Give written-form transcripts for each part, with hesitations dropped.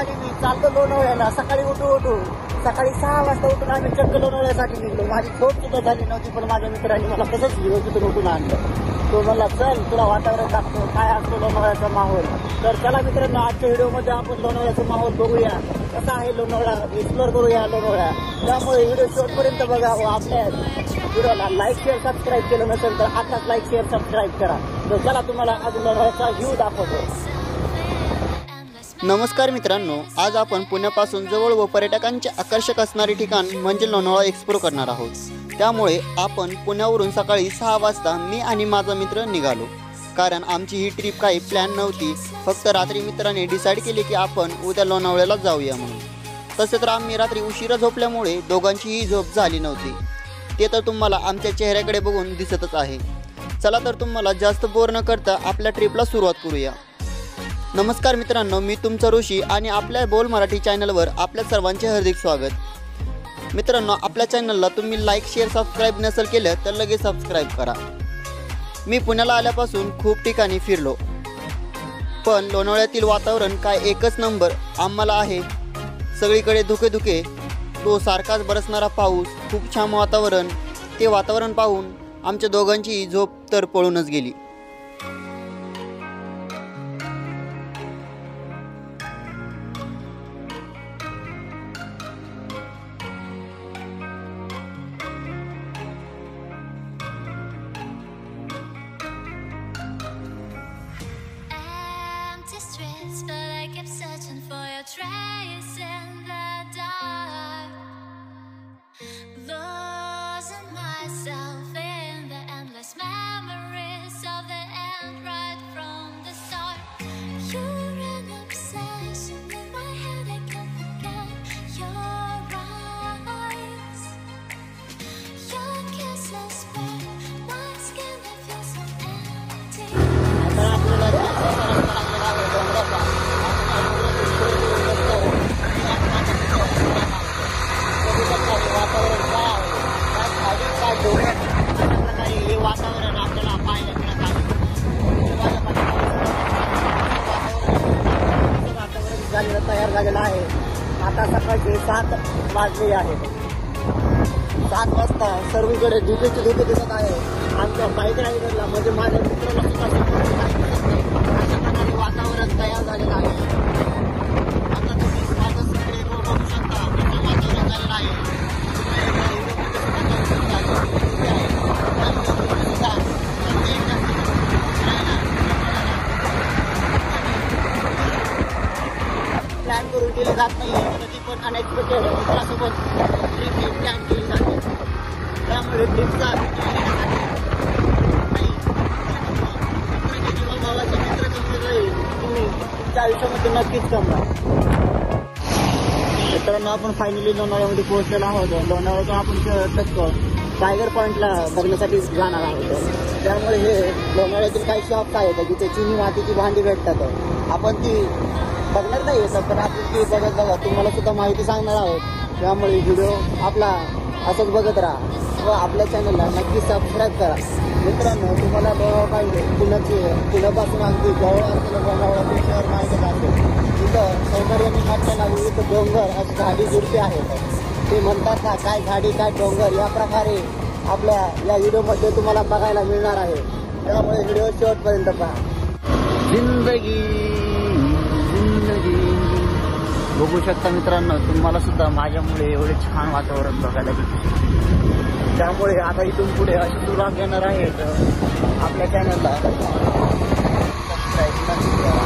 आणि मी चाललो लोणावळ्याला. सकाळी सकाळी 6 वाजता उठून आम्ही चक्क लोणावळ्यासाठी निघलो. माझी झोप सुद्धा झाली नव्हती, पण माझ्या मित्रांनी मला तसंच तिथून उठून आणलं. तो म्हणला चल तुला वातावरण दाखतो काय असतो लोणावळ्याचा माहोल. तर चला मित्रांनो, आजच्या व्हिडिओमध्ये आपण लोणावळ्याचा माहोल बघूया, कसा आहे लोणावळा, एक्सप्लोर करूया लोणावळा. त्यामुळे व्हिडिओ शेवटपर्यंत बघा व आपल्या व्हिडिओला लाईक शेअर सबस्क्राईब केलं नसेल तर आताच लाईक शेअर सबस्क्राईब करा. तर चला तुम्हाला अजून लोणावळ्याचा व्ह्यू दाखवतो. नमस्कार मित्रांनो, आज आपण पुण्यापासून जवळ व पर्यटकांचे आकर्षक असणारे ठिकाण म्हणजे लोणावळा एक्सप्लोर करणार आहोत. त्यामुळे आपण पुण्यावरून सकाळी 6 वाजता मी आणि माझा मित्र निघालो. कारण आमची ही ट्रिप काही प्लॅन नव्हती, फक्त रात्री मित्राने डिसाईड केले की आपण उद्या लोणावळ्याला जाऊया म्हणून. तसे तर आम्ही रात्री उशिरा झोपल्यामुळे दोघांचीही झोप झाली नव्हती. ते तर तुम्हाला आमच्या चेहऱ्याकडे बघून दिसतच आहे. चला तर तुम्हाला जास्त बोर न करता आपल्या ट्रिपला सुरुवात करूया. नमस्कार मित्रांनो, मी तुमचा ऋषी आणि आपल्या बोल मराठी चॅनलवर आपल्या सर्वांचे हार्दिक स्वागत. मित्रांनो, आपल्या चॅनलला तुम्ही लाईक शेअर सबस्क्राईब नसेल केलं तर लगेच सबस्क्राईब करा. मी पुण्याला आल्यापासून खूप ठिकाणी फिरलो, पण लोणावळ्यातील वातावरण काय एकच नंबर आम्हाला आहे. सगळीकडे धुके तो सारखाच बरसणारा पाऊस, खूप छान वातावरण. ते वातावरण पाहून आमच्या दोघांची झोप तर पळूनच गेली. But I kept searching for your trace in the dark, losing myself in the endless memories of the end right from the start. You're an obsession in my head, I can't forget your eyes. Your kisses burn my skin, I feel so empty. हे वातावरण आपल्याला पाहायला मिळत आहे. वातावरण झालेलं तयार झालेलं आहे. आता सकाळचे 7 वाजले आहेत. 7 वाजता सर्वीकडे धुके दिसत आहे. आमच्या बाईक रायडरला म्हणजे माझ्या मित्राला सुद्धा अशा प्रकारे वातावरण तयार झालेलं आहे. आता तुम्ही सगळे बघू शकता कसं वातावरण झालेलं आहे. प्लॅन करून केले जात नाही, कधी पण अनएक्सपेक्टेड मित्रासोबत ट्रिप प्लॅन केली जाते. त्यामुळे ट्रिपचा तुम्ही तुमच्या आयुष्यामध्ये नक्कीच कमवा. मित्रांनो, आपण फायनली लोणावळ्यामध्ये पोहोचलेलो आहोत. लोणावळ्यातून आपण चक्क टायगर पॉईंटला बघण्यासाठी जाणार आहोत. त्यामुळे हे लोणावळ्यातील काही शॉप्स आहेत जिथे चिनी मातीची भांडी भेटतात. आपण ती बघणार नाही येतं, पण आपण ती बघत बघा तुम्हाला सुद्धा माहिती सांगणार आहोत. त्यामुळे व्हिडिओ आपला असंच बघत राहा व आपल्या चॅनलला नक्की सबस्क्राईब करा. मित्रांनो, तुम्हाला लोणावळा पाहिजे पुण्यापासून अगदी जवळ असलेलं लोणावळ्यातील शहर माहिती आहे. तिथं सौंदर्याने आपल्याला विविध डोंगर अशी झाडी झुडपे आहेत. ते म्हणतात ना, काय झाडी काय डोंगर, या प्रकारे आपल्या या व्हिडिओमध्ये तुम्हाला बघायला मिळणार आहे. त्यामुळे व्हिडिओ शेवटपर्यंत पहा. जिंदगी बघू शकता मित्रांनो, तुम्हाला सुद्धा माझ्यामुळे एवढे छान वातावरण बघायला मिळते. त्यामुळे आता इथून पुढे अशी सुरुवात घेणार आहेत. आपल्या चॅनलला सबस्क्राईब नक्की करा.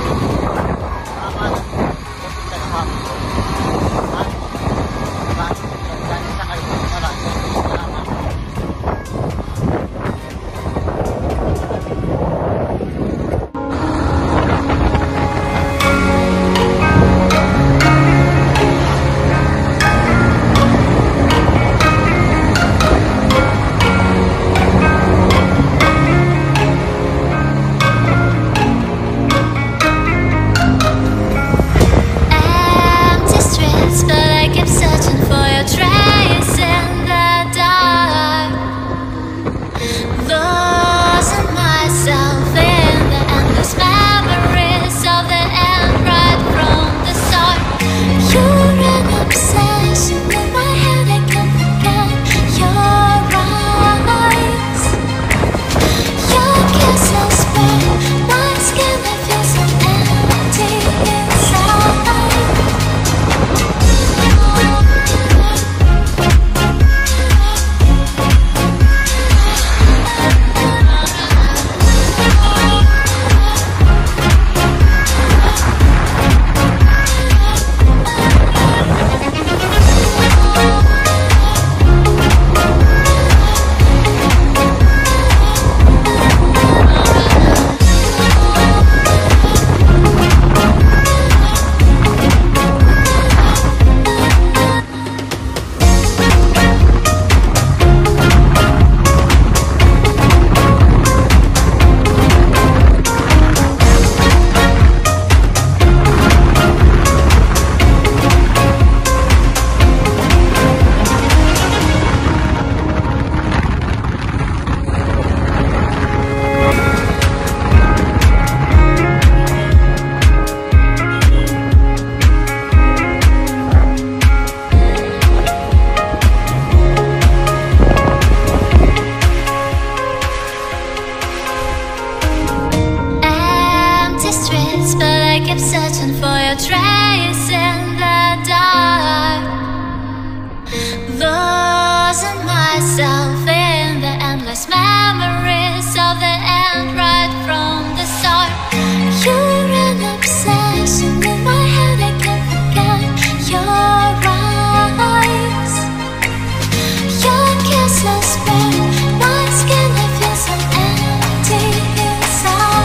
kept searching for your trace in the dark, losing myself in the endless memories of the end right from the start. You're an obsession in my head, I can't forget your eyes. Your kisses burn my skin, I feel so empty inside.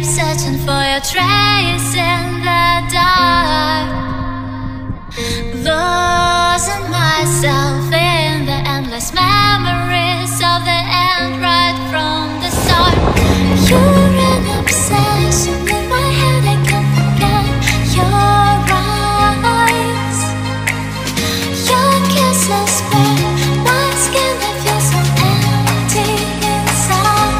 Searching for your trace in the dark, losing myself in the endless memories of the end right from the start. You're an obsession in my head, I can't forget your eyes. Your kisses burn my skin, I feel so empty inside.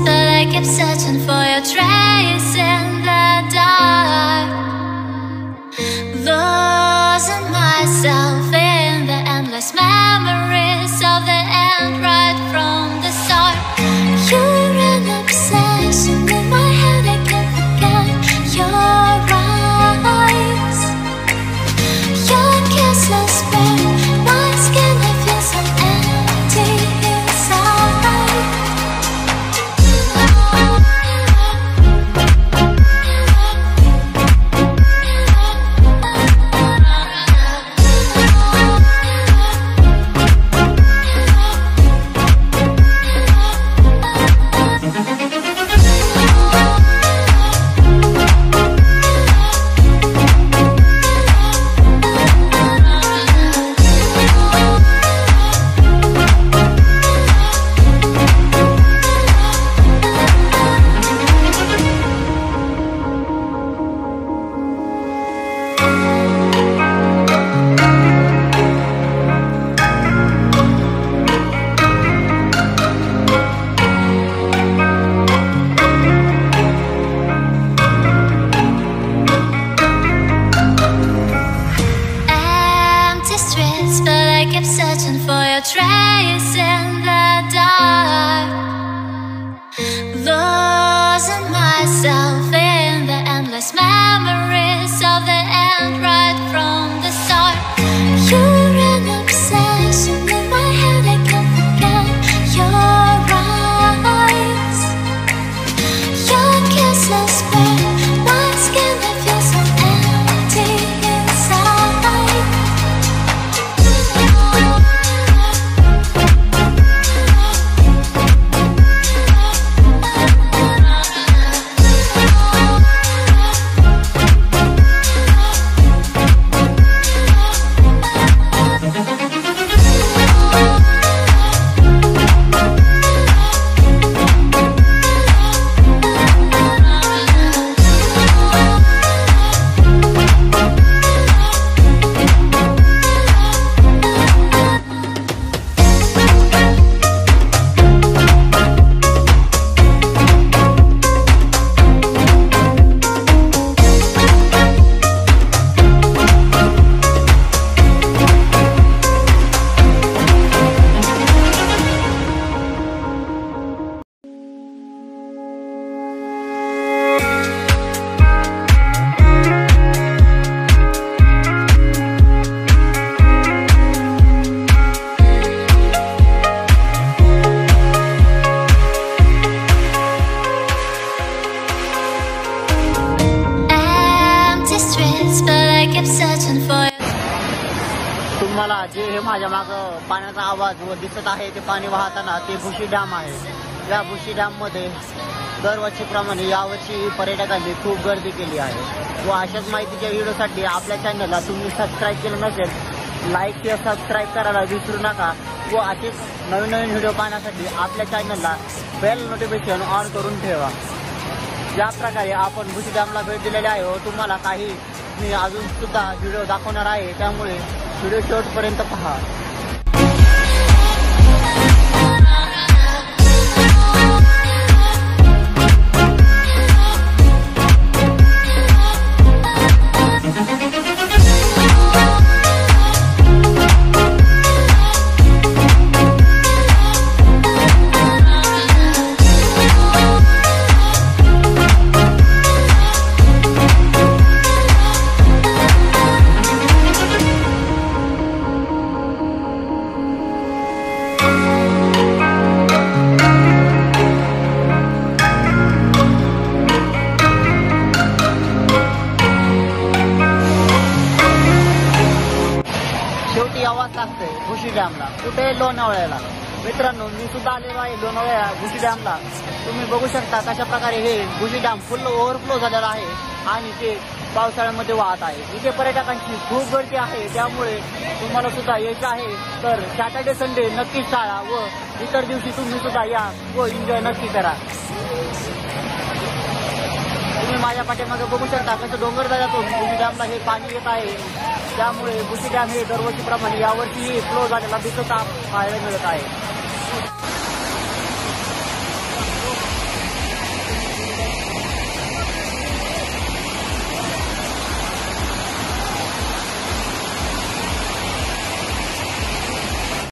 But I kept searching for your trace in the dark, losing myself in the endless memories of the end right from the start. You're an obsession in my head, I can't forget your eyes. Your kisses burn my skin, I feel so empty inside. Searching for your trace in the dark, losing myself in the endless memories of the end right from the start. You're an obsession in my head, I can't forget your eyes. Your kisses burn my skin, I feel so empty inside. हे माझ्या मागं पाण्याचा आवाज व दिसत आहे ते पाणी वाहताना ते भुशी डॅम आहे. या भुशी डॅममध्ये दरवर्षीप्रमाणे यावर्षी पर्यटकांनी खूप गर्दी केली आहे. व अशाच माहितीच्या व्हिडिओसाठी आपल्या चॅनलला तुम्ही सबस्क्राईब केलं नसेल लाईक किंवा सबस्क्राईब करायला विसरू नका. व असेच नवीन नवीन व्हिडिओ पाहण्यासाठी आपल्या चॅनलला बेल नोटिफिकेशन ऑन करून ठेवा. ज्या प्रकारे आपण भुशी डॅमला भेट दिलेली आहे व तुम्हाला काही मी अजून सुद्धा व्हिडिओ दाखवणार आहे, त्यामुळे व्हिडिओ शेवटपर्यंत पहा. शेवटी यावाच लागतंय भुशी डॅमला. कुठे लोणावळ्याला. मित्रांनो, मी सुद्धा आलेलो आहे लोणावळ्या भुशी डॅमला. तुम्ही बघू शकता कशा प्रकारे हे भुशी डॅम फुल ओव्हरफ्लो झालेला आहे आणि ते पावसाळ्यामध्ये वाहत आहे. इथे पर्यटकांची खूप गर्दी आहे, त्यामुळे तुम्हाला सुद्धा यायचं आहे तर सॅटर्डे संडे नक्कीच टाळा व इतर दिवशी तुम्ही सुद्धा या व एन्जॉय नक्की करा. तुम्ही माझ्या पाठीमागे बघू शकता कसं डोंगरदऱ्यातून भुशी डॅमला हे पाणी येत आहे. त्यामुळे भुशी डॅम हे दरवर्षीप्रमाणे यावर्षी फ्लो झालेला दिसत पाहायला मिळत आहे.